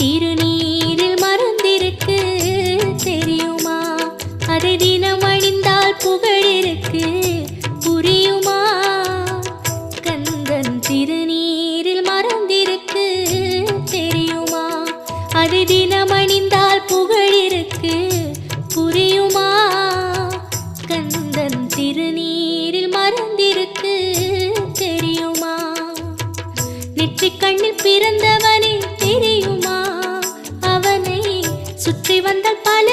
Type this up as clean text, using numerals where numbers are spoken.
திருநீரில் மறந்திருக்கு தெரியுமா? அதை தினம் அணிந்தால் புகழிருக்கு புரியுமா? கந்தன் திருநீரில் மறந்திருக்கு தெரியுமா? அதை தினம் அணிந்தால் புகழிருக்கு புரியுமா? கந்தன் திருநீரில் மறந்திருக்கு தெரியுமா? நெற்றிக் கண்ணில் பிறந்தவனே தெரியுமா? அவனை சுற்றி வந்தால் பல